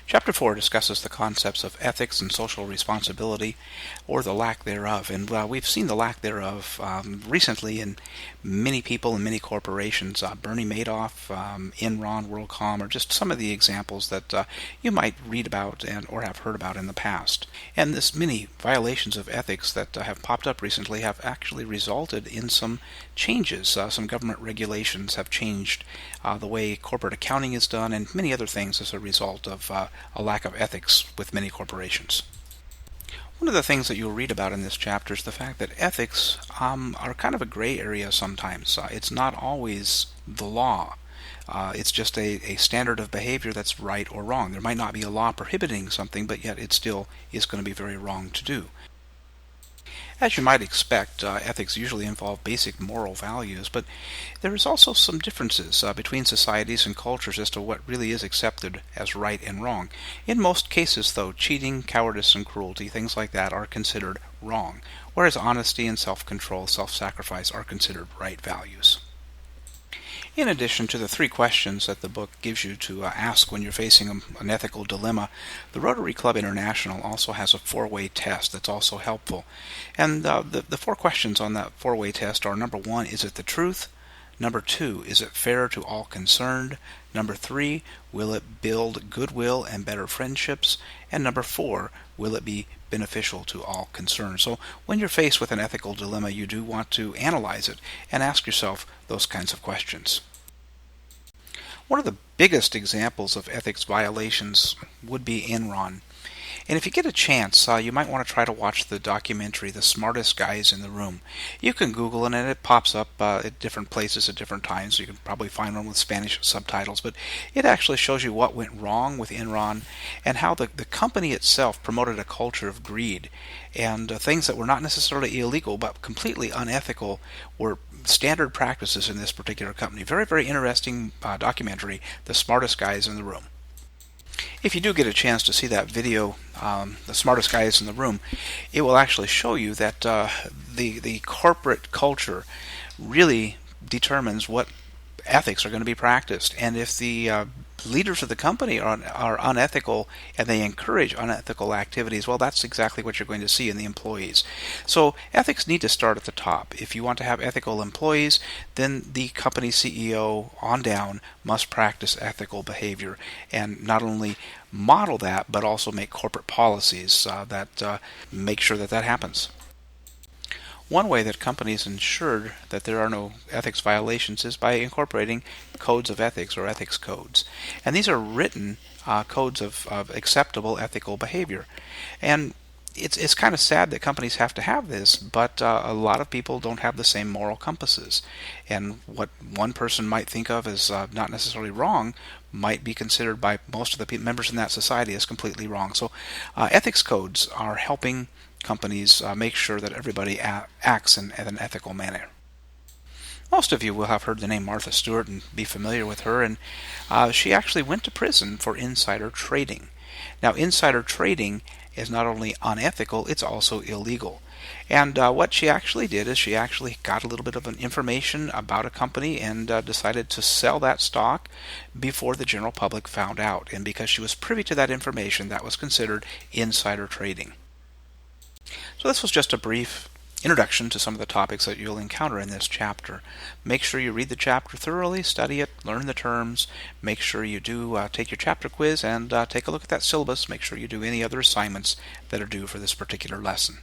Chapter 4 discusses the concepts of ethics and social responsibility, or the lack thereof. And we've seen the lack thereof recently in many people and many corporations. Bernie Madoff, Enron, WorldCom are just some of the examples that you might read about or have heard about in the past. And this many violations of ethics that have popped up recently have actually resulted in some changes. Some government regulations have changed the way corporate accounting is done, and many other things as a result of a lack of ethics with many corporations. One of the things that you'll read about in this chapter is the fact that ethics are kind of a gray area sometimes. It's not always the law. It's just a standard of behavior that's right or wrong. There might not be a law prohibiting something, but yet it still is going to be very wrong to do. As you might expect, ethics usually involve basic moral values, but there is also some differences between societies and cultures as to what really is accepted as right and wrong. In most cases, though, cheating, cowardice, and cruelty, things like that, are considered wrong, whereas honesty and self-control, self-sacrifice are considered right values. In addition to the 3 questions that the book gives you to ask when you're facing an ethical dilemma, the Rotary Club International also has a 4-way test that's also helpful. And the 4 questions on that 4-way test are: number 1, is it the truth? Number 2, is it fair to all concerned? Number 3, will it build goodwill and better friendships? And number 4, will it be beneficial to all concerned? So when you're faced with an ethical dilemma, you do want to analyze it and ask yourself those kinds of questions. One of the biggest examples of ethics violations would be Enron. And if you get a chance, you might want to try to watch the documentary, The Smartest Guys in the Room. You can Google it, and it pops up at different places at different times. So you can probably find one with Spanish subtitles. But it actually shows you what went wrong with Enron and how the company itself promoted a culture of greed. And things that were not necessarily illegal but completely unethical were standard practices in this particular company. Very, very interesting documentary, The Smartest Guys in the Room. If you do get a chance to see that video, The Smartest Guys in the Room, it will actually show you that the corporate culture really determines what ethics are going to be practiced. And if the leaders of the company are unethical and they encourage unethical activities, well, that's exactly what you're going to see in the employees. So ethics need to start at the top. If you want to have ethical employees, then the company CEO on down must practice ethical behavior and not only model that, but also make corporate policies that make sure that happens. One way that companies ensure that there are no ethics violations is by incorporating codes of ethics or ethics codes. And these are written codes of acceptable ethical behavior. And it's kind of sad that companies have to have this, but a lot of people don't have the same moral compasses. And what one person might think of as not necessarily wrong might be considered by most of the members in that society as completely wrong. So ethics codes are helping companies make sure that everybody acts in an ethical manner. Most of you will have heard the name Martha Stewart and be familiar with her, and she actually went to prison for insider trading. Now, insider trading is not only unethical, it's also illegal. And what she actually did is she actually got a little bit of information about a company and decided to sell that stock before the general public found out. And because she was privy to that information, that was considered insider trading. So this was just a brief introduction to some of the topics that you'll encounter in this chapter. Make sure you read the chapter thoroughly, study it, learn the terms. Make sure you do take your chapter quiz and take a look at that syllabus. Make sure you do any other assignments that are due for this particular lesson.